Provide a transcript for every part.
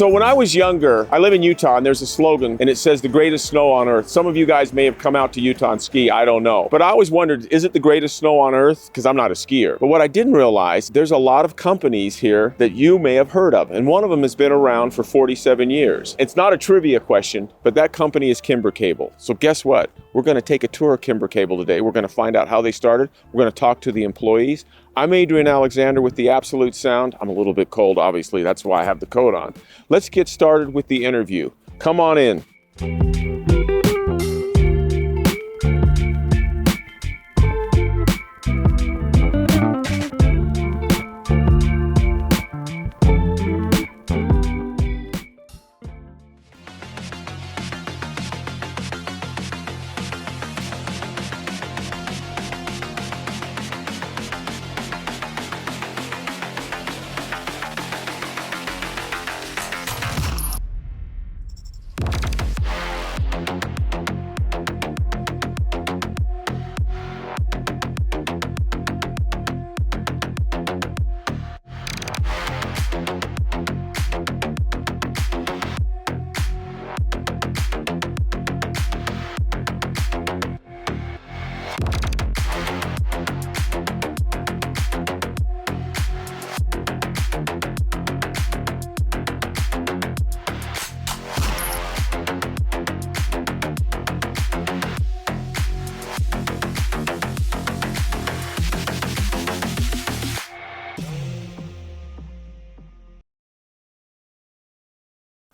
So when I was younger, I live in Utah, and there's a slogan, and it says the greatest snow on earth. Some of you guys may have come out to Utah and ski, I don't know. But I always wondered, is it the greatest snow on earth? Because I'm not a skier. But what I didn't realize, there's a lot of companies here that you may have heard of, and one of them has been around for 47 years. It's not a trivia question, but that company is Kimber Kable. So guess what? We're going to take a tour of Kimber Kable today. We're going to find out how they started. We're going to talk to the employees. I'm Adrian Alexander with the Absolute Sound. I'm a little bit cold, obviously. That's why I have the coat on. Let's get started with the interview. Come on in.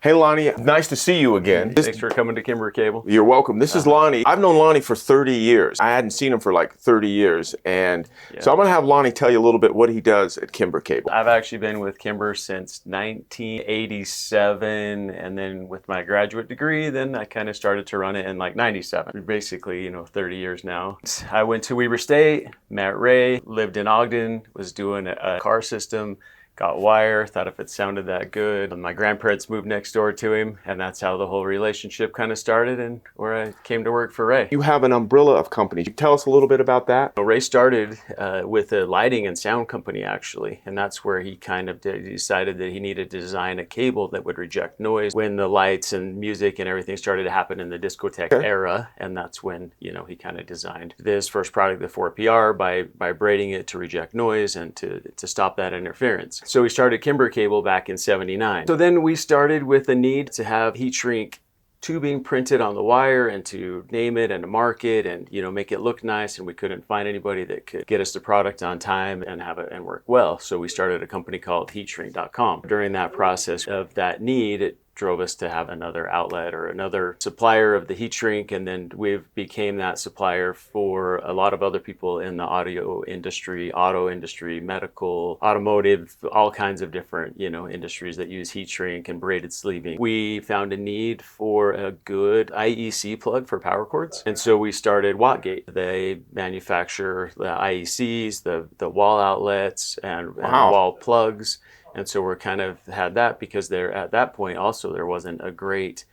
Hey Lonnie, nice to see you again. Thanks for coming to Kimber Kable. You're welcome. This is Lonnie. I've known Lonnie for 30 years. I hadn't seen him for like 30 years. So I'm going to have Lonnie tell you a little bit what he does at Kimber Kable. I've actually been with Kimber since 1987, and then with my graduate degree, then I kind of started to run it in like 97. Basically, 30 years now. I went to Weber State, met Ray, lived in Ogden, was doing a car system. Got wire, thought if it sounded that good. My grandparents moved next door to him, and that's how the whole relationship kind of started and where I came to work for Ray. You have an umbrella of companies. Tell us a little bit about that. Ray started with a lighting and sound company, actually, and that's where he kind of decided that he needed to design a cable that would reject noise when the lights and music and everything started to happen in the discotheque era, and that's when, he kind of designed this first product, the 4PR, by braiding it to reject noise and to stop that interference. So we started Kimber Kable back in '79. So then we started with the need to have heat shrink tubing printed on the wire and to name it and to mark it and make it look nice, and we couldn't find anybody that could get us the product on time and have it and work well. So we started a company called heatshrink.com. During that process of that need, it drove us to have another outlet or another supplier of the heat shrink, and then we became that supplier for a lot of other people in the audio industry, auto industry, medical, automotive, all kinds of different industries that use heat shrink and braided sleeving. We found a need for a good IEC plug for power cords, and so we started Wattgate. They manufacture the IECs, the wall outlets and wall plugs. And so we're kind of had that because there at that point also there wasn't a great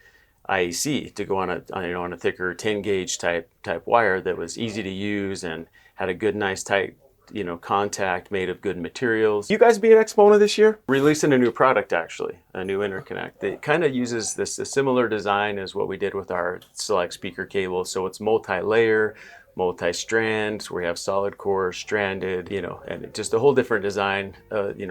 IEC to go on a thicker 10 gauge type wire that was easy to use and had a good nice tight contact made of good materials. You guys be at Exponent this year? Releasing a new product, actually, a new interconnect. It kind of uses a similar design as what we did with our select speaker cable. So it's multi-layer, multi-strand, so we have solid core, stranded, and just a whole different design,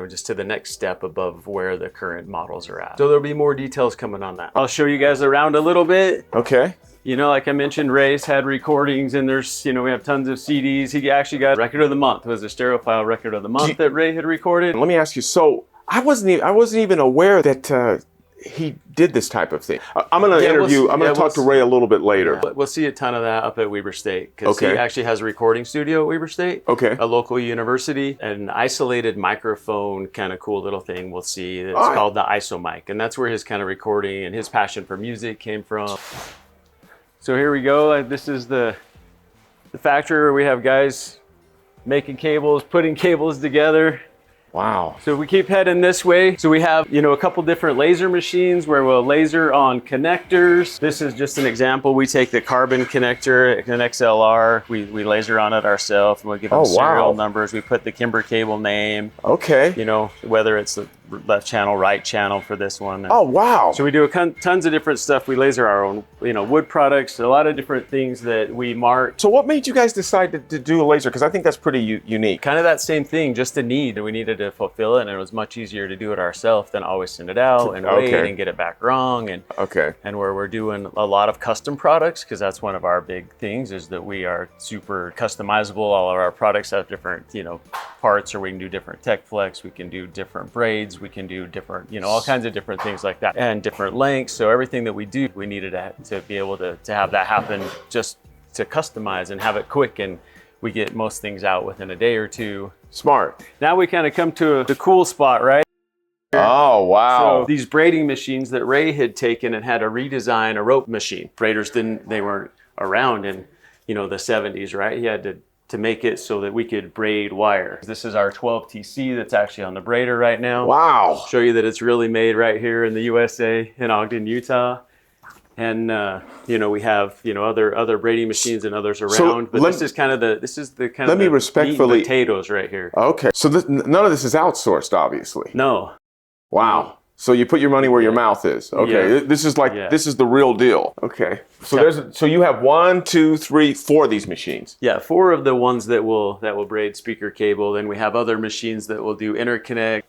just to the next step above where the current models are at. So there'll be more details coming on that. I'll show you guys around a little bit. Okay. Like I mentioned, Ray's had recordings, and there's, we have tons of CDs. He actually got Record of the Month. It was a Stereophile Record of the Month that Ray had recorded. Let me ask you, so I wasn't even aware that he did this type of thing. I'm going to talk to Ray a little bit later. Yeah, we'll see a ton of that up at Weber State, because he actually has a recording studio at Weber State, a local university, an isolated microphone kind of cool little thing we'll see. It's called the IsoMike, and that's where his kind of recording and his passion for music came from. So here we go. This is the factory where we have guys making cables, putting cables together. Wow. So we keep heading this way. So we have, a couple different laser machines where we'll laser on connectors. This is just an example. We take the carbon connector, an XLR, we laser on it ourselves, and we'll give them serial numbers. We put the Kimber Kable name. Okay. Whether it's the left channel, right channel for this one. Oh, wow. So we do tons of different stuff. We laser our own, wood products, a lot of different things that we mark. So what made you guys decide to do a laser? Because I think that's pretty unique. Kind of that same thing, just a need. We needed to fulfill it, and it was much easier to do it ourselves than always send it out and wait and get it back wrong. And where we're doing a lot of custom products, because that's one of our big things, is that we are super customizable. All of our products have different, parts, or we can do different tech flex, we can do different braids, we can do different, all kinds of different things like that, and different lengths. So everything that we do, we needed to be able to have that happen, just to customize and have it quick, and we get most things out within a day or two. Smart. Now we kind of come to the cool spot, right? Oh, wow. So these braiding machines that Ray had taken and had to redesign a rope machine. Braiders they weren't around in, the 70s, right? He had to make it so that we could braid wire. This is our 12TC that's actually on the braider right now. Wow. Show you that it's really made right here in the USA, in Ogden, Utah. And we have other braiding machines and others around, but this is the kind of meat and potatoes right here. Okay, so none of this is outsourced, obviously. No. Wow. So you put your money where your mouth is. Okay, this is this is the real deal. Okay, so so you have 1, 2, 3, 4 of these machines. Yeah, 4 of the ones that will braid speaker cable. Then we have other machines that will do interconnect.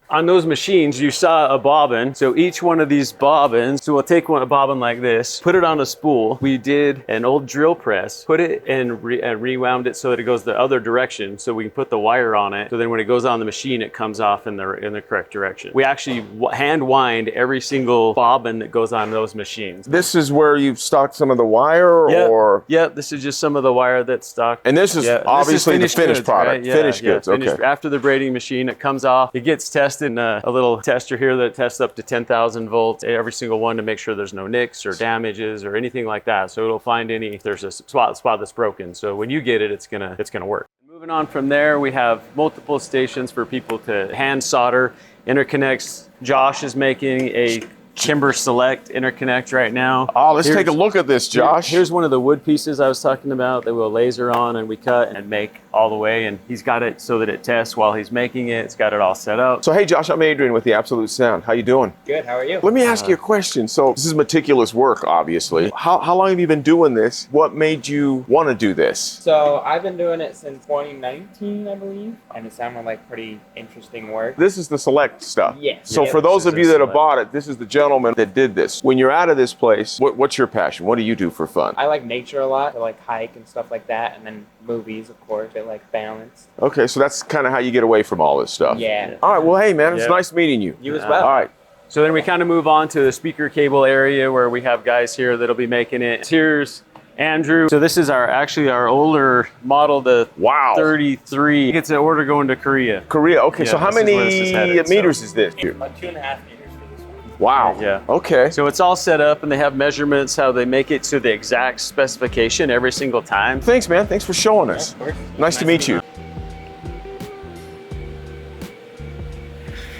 On those machines, you saw a bobbin. So each one of these bobbins, so we'll take a bobbin like this, put it on a spool. We did an old drill press, put it and rewound it so that it goes the other direction, so we can put the wire on it. So then when it goes on the machine, it comes off in the correct direction. We actually hand wind every single bobbin that goes on those machines. This is where you've stocked some of the wire, or? Yeah, this is just some of the wire that's stocked. And this is obviously the finished product. Right? Finished goods, okay. After the braiding machine, it comes off, it gets tested in a little tester here that tests up to 10,000 volts, every single one, to make sure there's no nicks or damages or anything like that. So it'll find if there's a spot that's broken. So when you get it, it's gonna work. Moving on from there, we have multiple stations for people to hand solder interconnects. Josh is making a Kimber Select interconnect right now. Oh, let's take a look at this, Josh. Here's one of the wood pieces I was talking about that we'll laser on and we cut and make all the way. And he's got it so that it tests while he's making it. It's got it all set up. So hey, Josh, I'm Adrian with the Absolute Sound. How you doing? Good. How are you? Let me ask you a question. So this is meticulous work, obviously. How long have you been doing this? What made you want to do this? So I've been doing it since 2019, I believe, and it sounded like pretty interesting work. This is the Select stuff. Yes. So for those of you that have bought it, this is the gentleman that did this. When you're out of this place, what's your passion? What do you do for fun? I like nature a lot. I like hike and stuff like that, and then movies, of course. I like balance. Okay, so that's kind of how you get away from all this stuff. Yeah. All right, well, hey, man, it's nice meeting you. You as well. All right. So then we kind of move on to the speaker cable area where we have guys here that'll be making it. Here's Andrew. So this is our older model, the 33. It's an order going to Korea. Korea, okay. So how many meters is this? 2.5 meters for this one. Wow. Yeah. Okay. So it's all set up and they have measurements, how they make it to the exact specification every single time. Thanks, man. Thanks for showing us. Of course. Nice to meet you.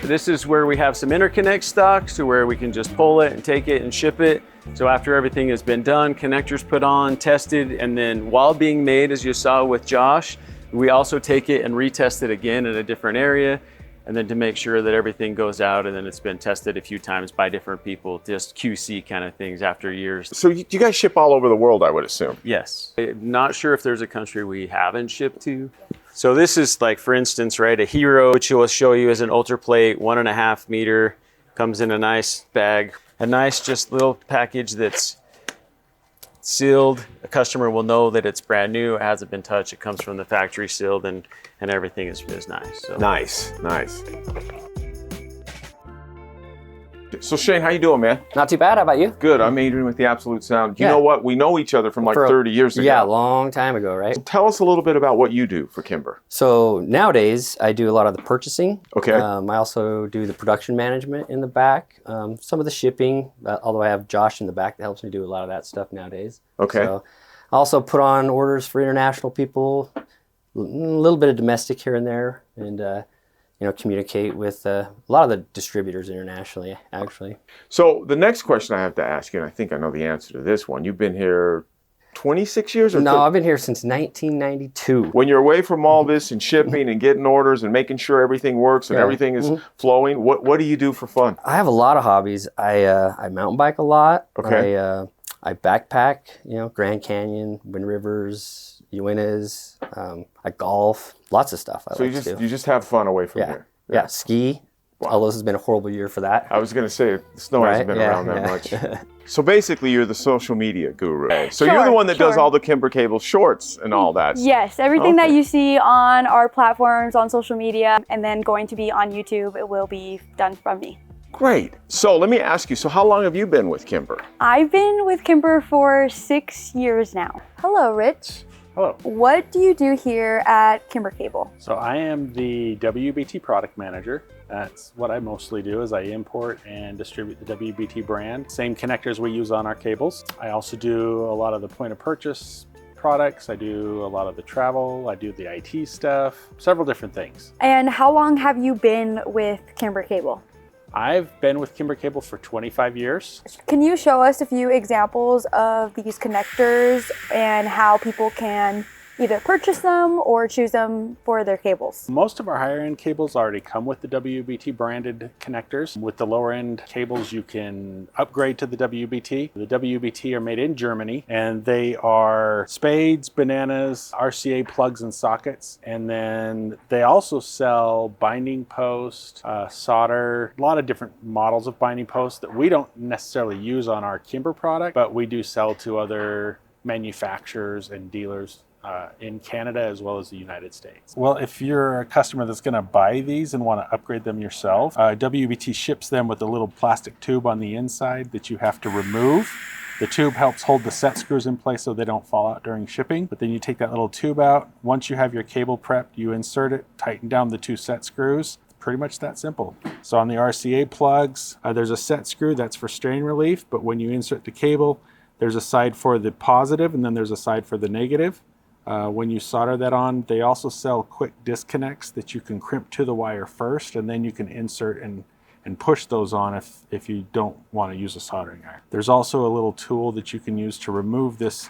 This is where we have some interconnect stock, so where we can just pull it and take it and ship it. So after everything has been done, connectors put on, tested, and then while being made, as you saw with Josh, we also take it and retest it again in a different area, and then to make sure that everything goes out and then it's been tested a few times by different people, just QC kind of things after years. So you guys ship all over the world, I would assume? Yes. I'm not sure if there's a country we haven't shipped to. So this is like, for instance, right, a Hero, which we'll show you as an ultra plate, 1.5 meter, comes in a nice bag, a nice just little package that's sealed. A customer will know that it's brand new, it hasn't been touched, it comes from the factory sealed, and everything is nice. So. Nice. So Shane, how you doing, man? Not too bad. How about you? Good. I'm Adrian with the Absolute Sound. You know what? We know each other from like 30 years ago. Yeah, a long time ago, right? So tell us a little bit about what you do for Kimber. So nowadays, I do a lot of the purchasing. Okay. I also do the production management in the back, some of the shipping, although I have Josh in the back that helps me do a lot of that stuff nowadays. Okay. So I also put on orders for international people, a little bit of domestic here and there, and communicate with a lot of the distributors internationally, actually. So the next question I have to ask you, and I think I know the answer to this one. You've been here 26 years? Or No, I've been here since 1992. When you're away from all this and shipping and getting orders and making sure everything works and everything is flowing, what do you do for fun? I have a lot of hobbies. I mountain bike a lot. Okay. I backpack, Grand Canyon, Wind Rivers, Uintas. I golf, lots of stuff I like to do. You just have fun away from here. Yeah, ski. Wow. Although this has been a horrible year for that. I was going to say, the snow hasn't been around that much. So basically, you're the social media guru. So you're the one that does all the Kimber Kable shorts and all that. Yes, everything that you see on our platforms, on social media, and then going to be on YouTube, it will be done from me. Great. So let me ask you, so how long have you been with Kimber? I've been with Kimber for 6 years now. Hello, Rich. Hello. What do you do here at Kimber Kable? So I am the WBT product manager. That's what I mostly do, is I import and distribute the WBT brand. Same connectors we use on our cables. I also do a lot of the point of purchase products. I do a lot of the travel. I do the IT stuff, several different things. And how long have you been with Kimber Kable? I've been with Kimber Kable for 25 years. Can you show us a few examples of these connectors and how people can either purchase them or choose them for their cables? Most of our higher end cables already come with the WBT branded connectors. With the lower end cables, you can upgrade to the WBT. The WBT are made in Germany, and they are spades, bananas, RCA plugs and sockets. And then they also sell binding post, solder, a lot of different models of binding post that we don't necessarily use on our Kimber product, but we do sell to other manufacturers and dealers in Canada as well as the United States. Well, if you're a customer that's going to buy these and want to upgrade them yourself, WBT ships them with a little plastic tube on the inside that you have to remove. The tube helps hold the set screws in place so they don't fall out during shipping. But then you take that little tube out. Once you have your cable prepped, you insert it, tighten down the 2 set screws. Pretty much that simple. So on the RCA plugs, there's a set screw that's for strain relief, but when you insert the cable, there's a side for the positive and then there's a side for the negative. When you solder that on, they also sell quick disconnects that you can crimp to the wire first, and then you can insert and push those on if you don't want to use a soldering iron. There's also a little tool that you can use to remove this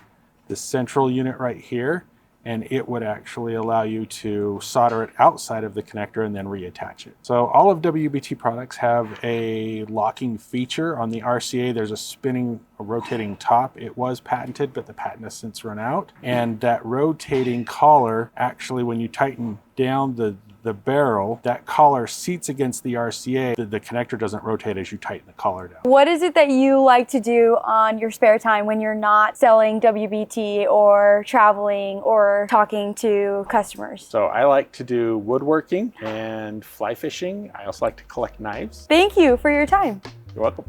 central unit right here, and it would actually allow you to solder it outside of the connector and then reattach it. So all of WBT products have a locking feature. On the RCA, there's a rotating top. It was patented, but the patent has since run out. And that rotating collar, actually, when you tighten down the barrel, that collar seats against the RCA. The connector doesn't rotate as you tighten the collar down. What is it that you like to do on your spare time when you're not selling WBT or traveling or talking to customers? So I like to do woodworking and fly fishing. I also like to collect knives. Thank you for your time. You're welcome.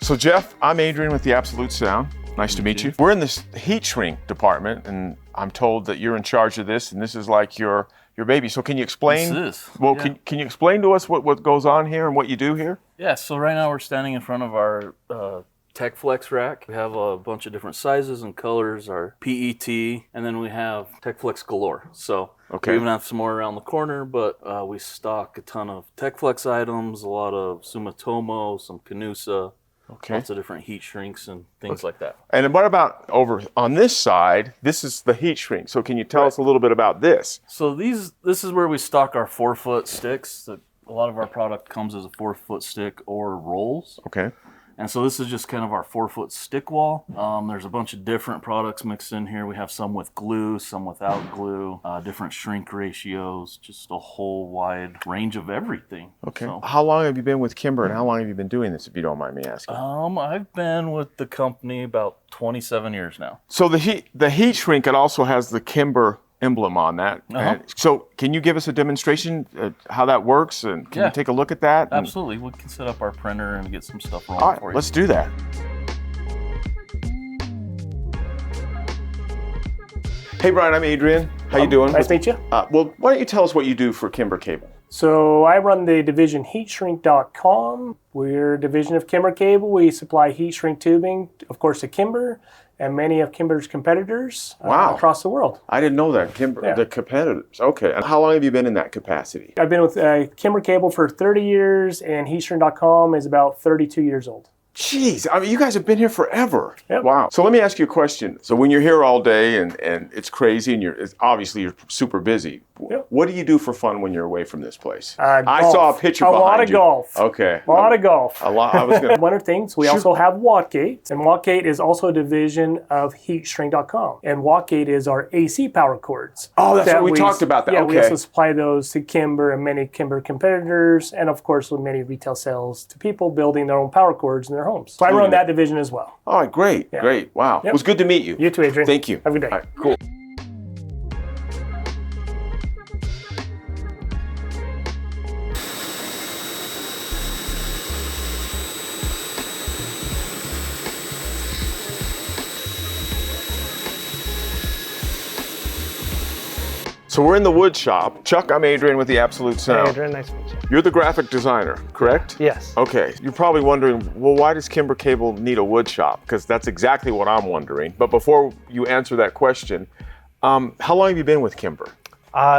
So Jeff, I'm Adrian with the Absolute Sound. Nice to meet you. We're in this heat shrink department, and I'm told that you're in charge of this, and this is like your baby. So can you explain? This is. Well, yeah. Can you explain to us what goes on here and what you do here? Yeah, so right now we're standing in front of our Tech Flex rack. We have a bunch of different sizes and colors, our PET, and then we have Tech Flex galore. So we even have some more around the corner, but we stock a ton of Tech Flex items, a lot of Sumitomo, some Canusa. Lots of different heat shrinks and things like that. And what about over on this side? This is the heat shrink. So can you tell us a little bit about this? So this is where we stock our 4-foot sticks. A lot of our product comes as a 4-foot stick or rolls. Okay. And so this is just kind of our 4-foot stick wall. There's a bunch of different products mixed in here. We have some with glue, some without glue, different shrink ratios, just a whole wide range of everything. Okay. So, how long have you been with Kimber, and how long have you been doing this, if you don't mind me asking? I've been with the company about 27 years now. So the heat shrink, it also has the Kimber emblem on that. So can you give us a demonstration how that works, and can you take a look at that? Absolutely. We can set up our printer and get some stuff rolling all right, for you. Let's do that. Hey Brian, I'm Adrian. How you doing? Nice to meet you. Well, why don't you tell us what you do for Kimber Kable? So I run the division heatshrink.com. We're a division of Kimber Kable. We supply heat shrink tubing, of course, to Kimber and many of Kimber's competitors across the world. I didn't know that. Kimber, the competitors. Okay. And how long have you been in that capacity? I've been with Kimber Kable for 30 years, and heatshrink.com is about 32 years old. Jeez, I mean, you guys have been here forever. Yep. Wow. So let me ask you a question. So when you're here all day and it's crazy and obviously you're super busy, what do you do for fun when you're away from this place? I saw a picture behind you. A lot of golf. Okay. A lot of golf. A lot. I was gonna... One of the things, we also have Wattgate, and Wattgate is also a division of heatshrink.com. And Wattgate is our AC power cords. Oh, that's right. We talked about that. Yeah, okay. We also supply those to Kimber and many Kimber competitors, and of course with many retail sales to people building their own power cords in their homes. So I run that division as well. All right, great, great. Wow. It was good to meet you. You too, Adrian. Thank you. Have a good day. All right, cool. So we're in the wood shop. Chuck, I'm Adrian with the Absolute Sound. Hey, Adrian, nice to meet you. You're the graphic designer, correct? Yes. Okay. You're probably wondering, well, why does Kimber Kable need a wood shop? Because that's exactly what I'm wondering. But before you answer that question, how long have you been with Kimber?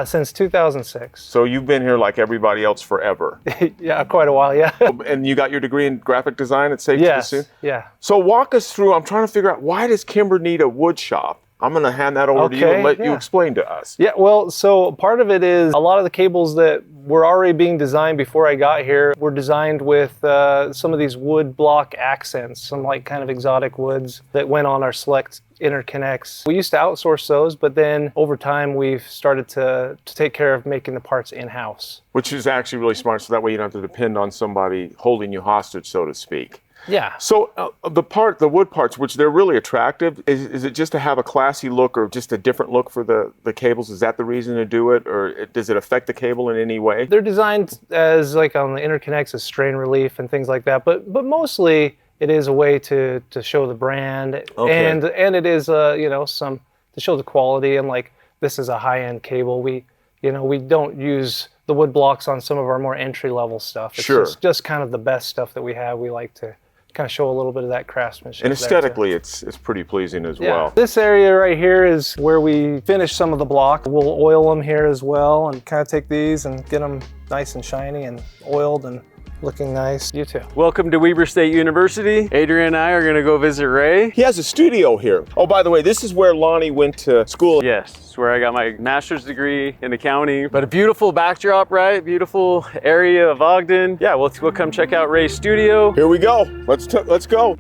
Since 2006. So you've been here like everybody else forever. Yeah, quite a while, yeah. And you got your degree in graphic design, it's safe to assume? Yeah. So walk us through, I'm trying to figure out, why does Kimber need a wood shop? I'm going to hand that over to you and let you explain to us. Yeah, well, so part of it is a lot of the cables that were already being designed before I got here were designed with some of these wood block accents, some like kind of exotic woods that went on our select interconnects. We used to outsource those, but then over time we've started to take care of making the parts in-house. Which is actually really smart, so that way you don't have to depend on somebody holding you hostage, so to speak. Yeah. So the wood parts, which they're really attractive, is it just to have a classy look or just a different look for the cables? Is that the reason to do it, or does it affect the cable in any way? They're designed as like on the interconnects as strain relief and things like that, but mostly it is a way to show the brand, and it is you know, some to show the quality, and like this is a high-end cable. We don't use the wood blocks on some of our more entry-level stuff. It's just kind of the best stuff that we have. We like to kind of show a little bit of that craftsmanship. And aesthetically, it's pretty pleasing as well. This area right here is where we finish some of the blocks. We'll oil them here as well, and kind of take these and get them nice and shiny and oiled and looking nice. You too. Welcome to Weber State University. Adrian and I are going to go visit Ray. He has a studio here. Oh, by the way, this is where Lonnie went to school. Yes, it's where I got my master's degree in accounting. But a beautiful backdrop, right? Beautiful area of Ogden. Yeah, we'll come check out Ray's studio. Here we go. Let's go.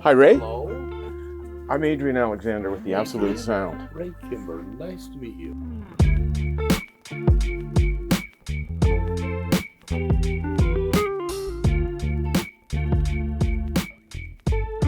Hi, Ray. Hello. I'm Adrian Alexander with the Absolute Sound. Ray Kimber, nice to meet you.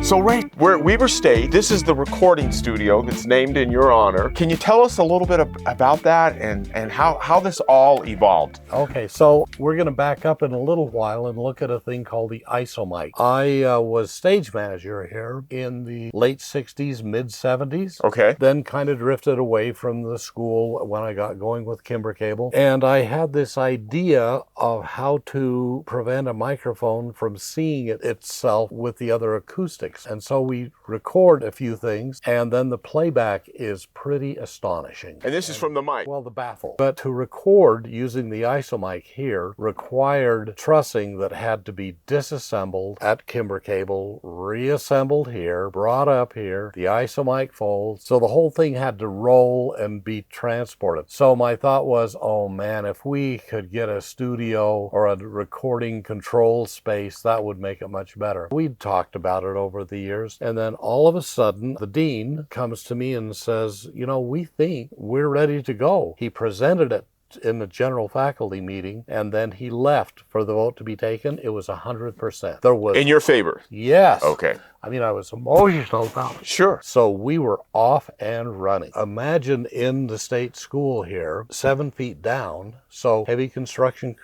So Ray, we're at Weber State. This is the recording studio that's named in your honor. Can you tell us a little bit about that and how this all evolved? Okay, so we're going to back up in a little while and look at a thing called the IsoMike. I was stage manager here in the late 60s, mid 70s. Okay. Then kind of drifted away from the school when I got going with Kimber Kable. And I had this idea of how to prevent a microphone from seeing it itself with the other acoustics. And so we record a few things, and then the playback is pretty astonishing. And this is from the mic? Well, the baffle. But to record using the IsoMike here required trussing that had to be disassembled at Kimber Kable, reassembled here, brought up here, the IsoMike folds. So the whole thing had to roll and be transported. So my thought was, oh man, if we could get a studio or a recording control space, that would make it much better. We'd talked about it over the years, and then all of a sudden the dean comes to me and says, you know, we think we're ready to go. He presented it in the general faculty meeting, and then he left for the vote to be taken. It was 100%. There was in your favor. Yes. Okay. I mean, I was emotional about it. Sure. So we were off and running. Imagine in the state school here, 7 feet down, so heavy construction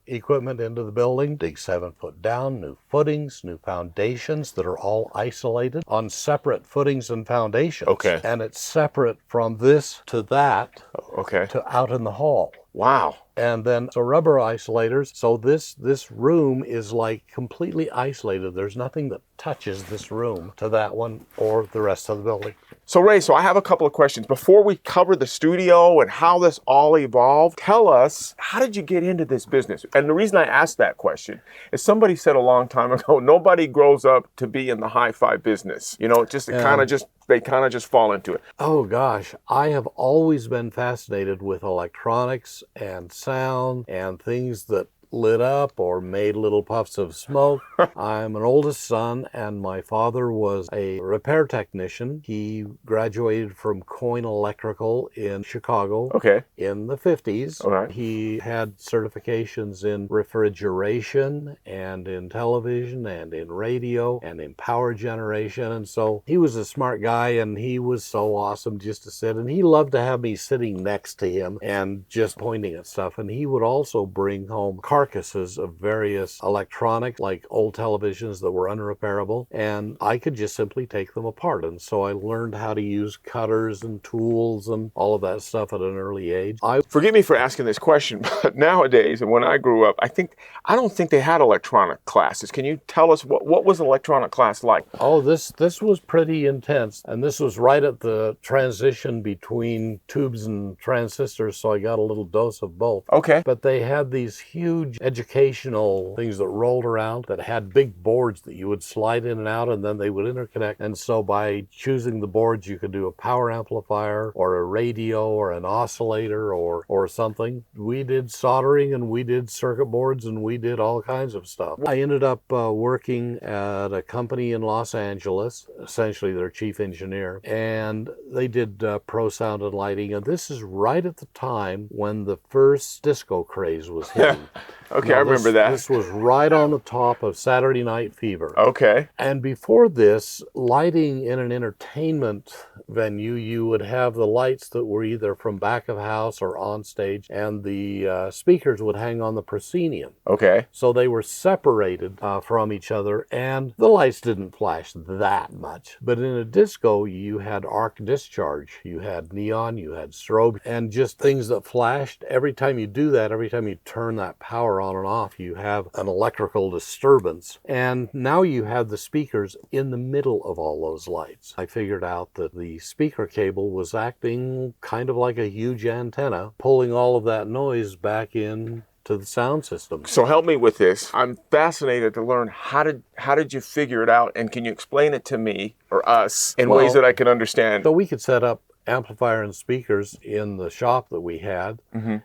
equipment into the building, dig 7 foot down, new footings, new foundations that are all isolated on separate footings and foundations. Okay. And it's separate from this to that, Okay. to out in the hall. Wow. And then so rubber isolators. So this room is like completely isolated. There's nothing that touches this room to that one or the rest of the building. So Ray, so I have a couple of questions. Before we cover the studio and how this all evolved, tell us, how did you get into this business? And the reason I asked that question is somebody said a long time ago, nobody grows up to be in the hi-fi business. You know, they kind of just fall into it. Oh gosh, I have always been fascinated with electronics and sound and things that lit up or made little puffs of smoke. I'm an oldest son, and my father was a repair technician. He graduated from Coyne Electrical in Chicago in the 50s. Okay. He had certifications in refrigeration and in television and in radio and in power generation. And so he was a smart guy, and he was so awesome just to sit. And he loved to have me sitting next to him and just pointing at stuff. And he would also bring home carcasses of various electronics, like old televisions that were unrepairable, and I could just simply take them apart. And so I learned how to use cutters and tools and all of that stuff at an early age. Forgive me for asking this question, but nowadays, and when I grew up, I don't think they had electronic classes. Can you tell us what was electronic class like? Oh, this was pretty intense, and this was right at the transition between tubes and transistors, so I got a little dose of both. Okay. But they had these huge educational things that rolled around that had big boards that you would slide in and out, and then they would interconnect. And so by choosing the boards, you could do a power amplifier or a radio or an oscillator or something. We did soldering, and we did circuit boards, and we did all kinds of stuff. I ended up working at a company in Los Angeles, essentially their chief engineer, and they did pro sound and lighting. And this is right at the time when the first disco craze was hitting. Okay, I remember that. This was right on the top of Saturday Night Fever. Okay. And before this, lighting in an entertainment venue, you would have the lights that were either from back of house or on stage, and the speakers would hang on the proscenium. Okay. So they were separated from each other, and the lights didn't flash that much. But in a disco, you had arc discharge, you had neon, you had strobe, and just things that flashed. Every time you do that, every time you turn that power on and off, you have an electrical disturbance. And now you have the speakers in the middle of all those lights. I figured out that the speaker cable was acting kind of like a huge antenna, pulling all of that noise back in to the sound system. So help me with this. I'm fascinated to learn how did you figure it out, and can you explain it to me or us in ways that I can understand? So we could set up amplifier and speakers in the shop that we had,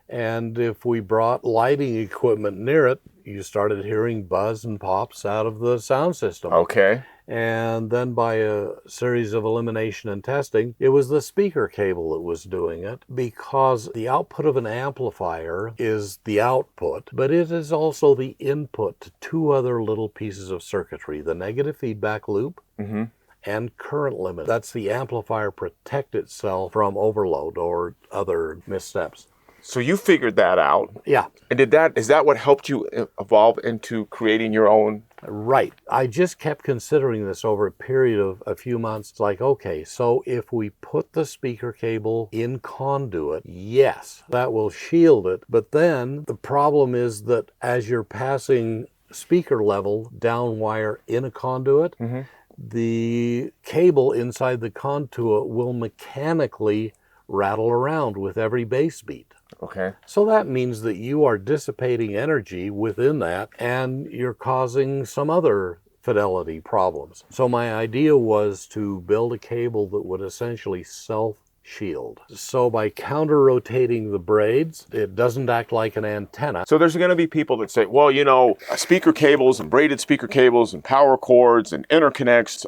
and if we brought lighting equipment near it, you started hearing buzz and pops out of the sound system. Okay. And then by a series of elimination and testing, it was the speaker cable that was doing it, because the output of an amplifier is the output, but it is also the input to two other little pieces of circuitry, the negative feedback loop and current limit. That's the amplifier protect itself from overload or other missteps. So you figured that out. Yeah. And is that what helped you evolve into creating your own? Right. I just kept considering this over a period of a few months. It's like, okay, so if we put the speaker cable in conduit, yes, that will shield it. But then the problem is that as you're passing speaker level down wire in a conduit, the cable inside the conduit will mechanically rattle around with every bass beat. Okay. So that means that you are dissipating energy within that, and you're causing some other fidelity problems. So my idea was to build a cable that would essentially self-shield. So by counter-rotating the braids, it doesn't act like an antenna. So there's going to be people that say, well, you know, speaker cables and braided speaker cables and power cords and interconnects,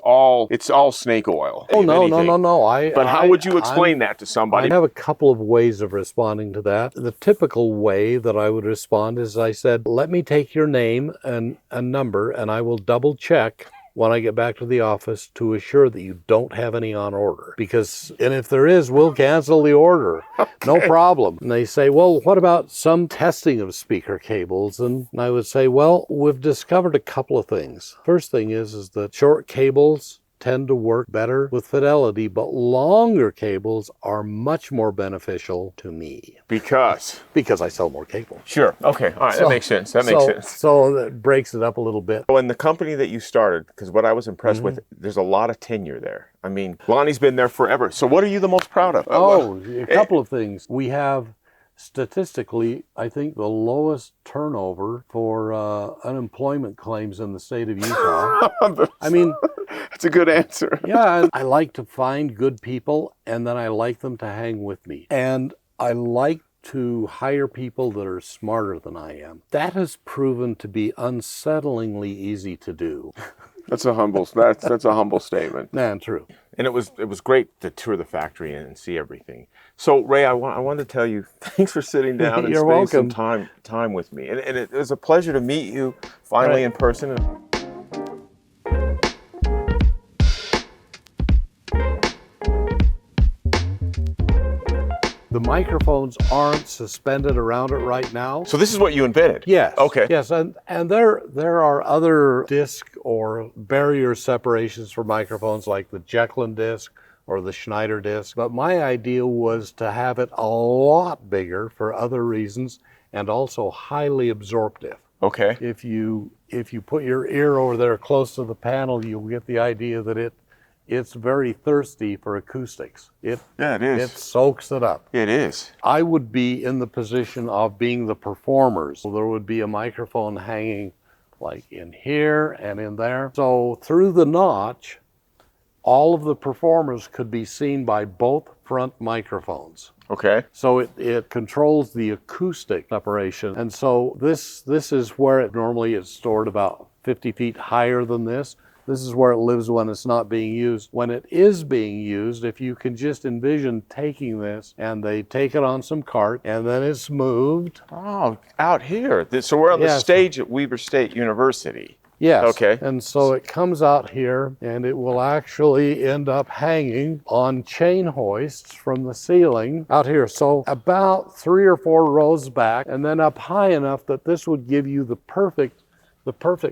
it's all snake oil. Oh, no. But how would you explain that to somebody? I have a couple of ways of responding to that. The typical way that I would respond is I said, let me take your name and a number, and I will double check when I get back to the office to assure that you don't have any on order. And if there is, we'll cancel the order. No problem. And they say, well, what about some testing of speaker cables? And I would say, well, we've discovered a couple of things. First thing is that short cables tend to work better with fidelity, but longer cables are much more beneficial to me. Because I sell more cables. Sure. Okay. All right. That makes sense. That makes sense. So that breaks it up a little bit. So in the company that you started, because what I was impressed with, there's a lot of tenure there. I mean, Lonnie's been there forever. So what are you the most proud of? A couple of things. We have statistically, I think, the lowest turnover for unemployment claims in the state of Utah. I mean, that's a good answer. Yeah, I like to find good people, and then I like them to hang with me. And I like to hire people that are smarter than I am. That has proven to be unsettlingly easy to do. That's a humble statement. Nah, true. And it was great to tour the factory and see everything. So Ray, I wanted to tell you, thanks for sitting down and spending some time with me. And it was a pleasure to meet you finally in person. The microphones aren't suspended around it right now. So this is what you invented? Yes. Okay. Yes, and there are other disc or barrier separations for microphones like the Jecklin disc or the Schneider disc. But my idea was to have it a lot bigger for other reasons and also highly absorptive. Okay. If you put your ear over there close to the panel, you'll get the idea that it's very thirsty for acoustics. It is. It soaks it up. It is. I would be in the position of being the performers. So there would be a microphone hanging like in here and in there. So through the notch, all of the performers could be seen by both front microphones. Okay. So it controls the acoustic separation. And so this is where it normally is stored about 50 feet higher than this. This is where it lives when it's not being used. When it is being used, if you can just envision taking this and they take it on some cart and then it's moved. Oh, out here. So we're on the stage at Weber State University. Yes. Okay. And so it comes out here and it will actually end up hanging on chain hoists from the ceiling out here. So about 3 or 4 rows back and then up high enough that this would give you the perfect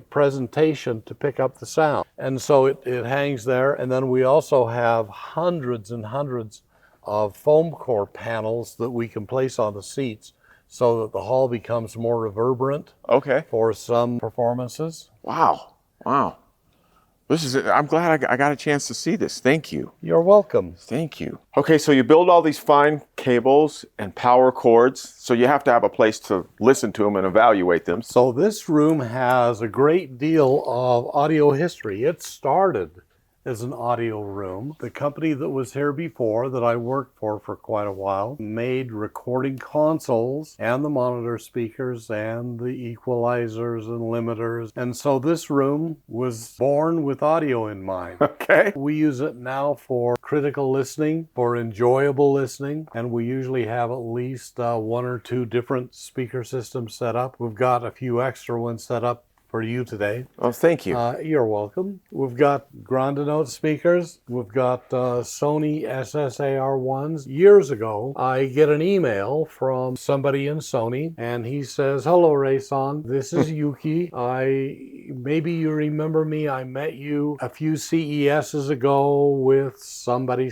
presentation to pick up the sound. And so it hangs there. And then we also have hundreds and hundreds of foam core panels that we can place on the seats so that the hall becomes more reverberant. Okay. For some performances. Wow. I'm glad I got a chance to see this. Thank you. You're welcome. Thank you. Okay, so you build all these fine cables and power cords, so you have to have a place to listen to them and evaluate them. So this room has a great deal of audio history. It started as an audio room. The company that was here before that I worked for quite a while made recording consoles and the monitor speakers and the equalizers and limiters. And so this room was born with audio in mind. Okay. We use it now for critical listening, for enjoyable listening, and we usually have at least 1 or 2 different speaker systems set up. We've got a few extra ones set up for you today. Oh, thank you. You're welcome. We've got Grande Note speakers. We've got Sony SSAR1s. Years ago, I get an email from somebody in Sony, and he says, "Hello, Ray-san. This is Yuki. Maybe you remember me. I met you a few CESs ago with somebody.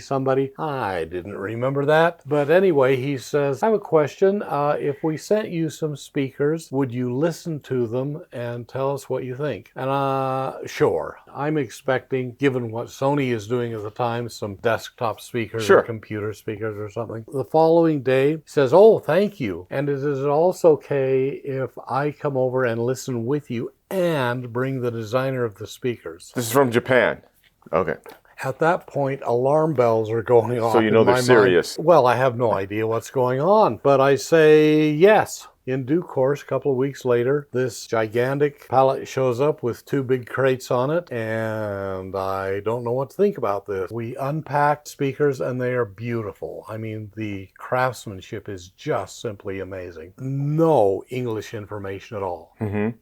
I didn't remember that. But anyway, he says, I have a question. If we sent you some speakers, would you listen to them and tell us what you think?" And sure. I'm expecting, given what Sony is doing at the time, some desktop speakers or computer speakers or something. The following day, he says, "Oh, thank you. And is it also okay if I come over and listen with you and bring the designer of the speakers?" This is from Japan. Okay. At that point, alarm bells are going off. So you know they're serious. Well, I have no idea what's going on, but I say yes. In due course, a couple of weeks later, this gigantic pallet shows up with 2 big crates on it, and I don't know what to think about this. We unpacked speakers and they are beautiful. I mean, the craftsmanship is just simply amazing. No English information at all.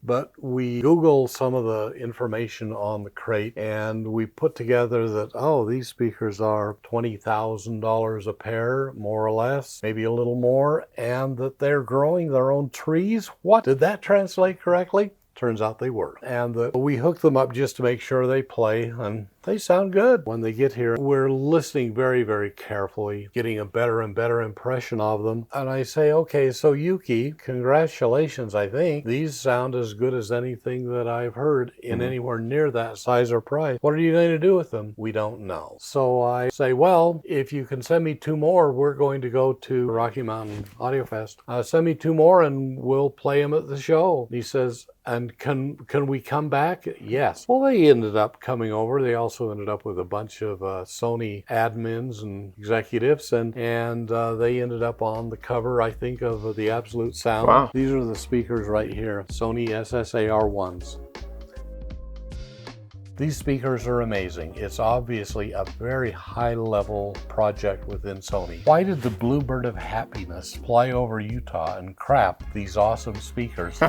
But we Googled some of the information on the crate and we put together that, oh, these speakers are $20,000 a pair, more or less, maybe a little more, and that they're growing their own trees. What? Did that translate correctly? Turns out they were. And we hooked them up just to make sure they play, and they sound good. When they get here, we're listening very, very carefully, getting a better and better impression of them. And I say, okay, so Yuki, congratulations, I think. These sound as good as anything that I've heard in anywhere near that size or price. What are you going to do with them? We don't know. So I say, well, if you can send me 2 more, we're going to go to Rocky Mountain Audio Fest. Send me 2 more and we'll play them at the show. He says, and can we come back? Yes. Well, they ended up coming over. They also ended up with a bunch of Sony admins and executives, and they ended up on the cover, I think, of the Absolute Sound. Wow. These are the speakers right here, Sony SSAR1s. These speakers are amazing. It's obviously a very high-level project within Sony. Why did the Bluebird of Happiness fly over Utah and crap these awesome speakers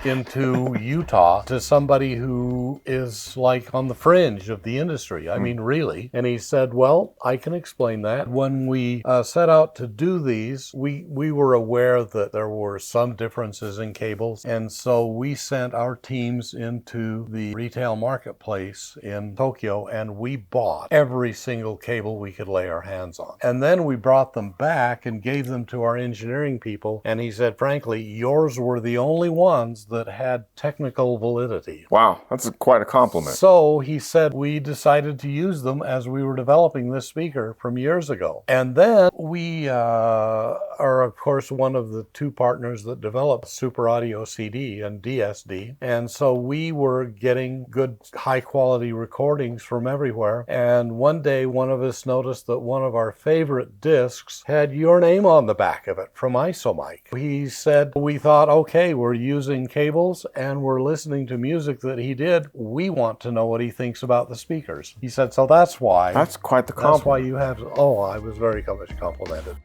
into Utah to somebody who is like on the fringe of the industry? I mean, really. And he said, well, I can explain that. When we set out to do these, we were aware that there were some differences in cables. And so we sent our teams into the retail marketplace in Tokyo and we bought every single cable we could lay our hands on. And then we brought them back and gave them to our engineering people. And he said, frankly, yours were the only ones that had technical validity. Wow, that's quite a compliment. So he said, we decided to use them as we were developing this speaker from years ago. And then we are, of course, one of the 2 partners that developed Super Audio CD and DSD. And so we were getting good, high quality recordings from everywhere. And one day, one of us noticed that one of our favorite discs had your name on the back of it from IsoMike. He said, we thought, okay, we're using cables and we're listening to music that he did. We want to know what he thinks about the speakers. He said, so that's why. That's quite the compliment. That's why you have, oh, I was very much complimented.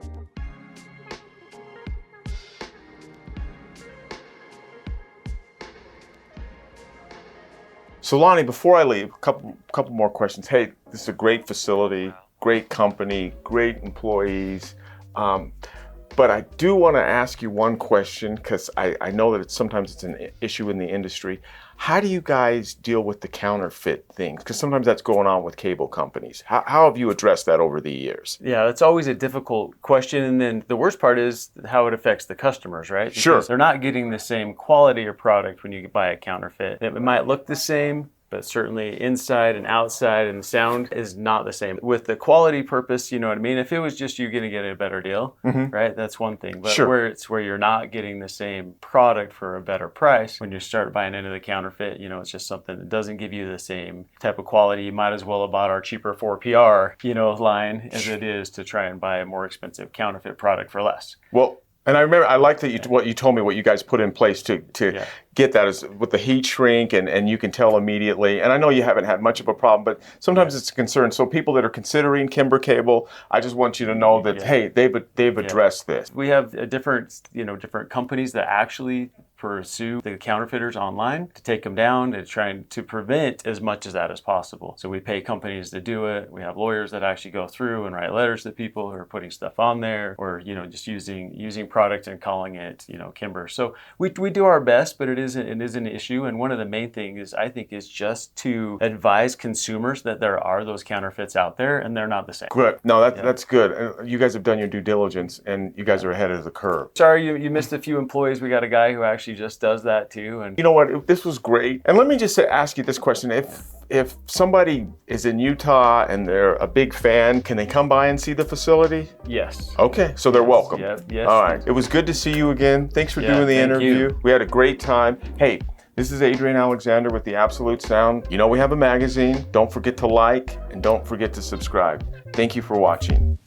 So Lonnie, before I leave, a couple more questions. Hey, this is a great facility, great company, great employees. But I do want to ask you one question because I know that sometimes it's an issue in the industry. How do you guys deal with the counterfeit things? Because sometimes that's going on with cable companies. How have you addressed that over the years? Yeah, it's always a difficult question. And then the worst part is how it affects the customers, right? Because sure. They're not getting the same quality of product when you buy a counterfeit. It might look the same, but certainly inside and outside and the sound is not the same. With the quality purpose, you know what I mean? If it was just you going to get a better deal, right? That's one thing. But sure. where you're not getting the same product for a better price, when you start buying into the counterfeit, you know, it's just something that doesn't give you the same type of quality. You might as well have bought our cheaper 4PR, you know, line as it is to try and buy a more expensive counterfeit product for less. Well, and I remember, I like that what you told me, what you guys put in place to get that is with the heat shrink, and you can tell immediately. And I know you haven't had much of a problem, but sometimes it's a concern. So people that are considering Kimber Kable, I just want you to know that, hey, they've addressed this. We have different companies that actually pursue the counterfeiters online to take them down and trying to prevent as much as that as possible. So we pay companies to do it. We have lawyers that actually go through and write letters to people who are putting stuff on there, or just using product and calling it Kimber. So we do our best, but it is an issue. And one of the main things I think is just to advise consumers that there are those counterfeits out there and they're not the same. Good. No, that's good. You guys have done your due diligence and you guys are ahead of the curve. Sorry you missed a few employees. We got a guy who actually just does that too. And you know what? This was great. And let me just ask you this question. If somebody is in Utah and they're a big fan, can they come by and see the facility? Yes. Okay, so they're welcome. Yes. All right. It was good to see you again. Thanks for doing the interview. We had a great time. Hey, this is Adrian Alexander with the Absolute Sound. You know we have a magazine. Don't forget to like and don't forget to subscribe. Thank you for watching.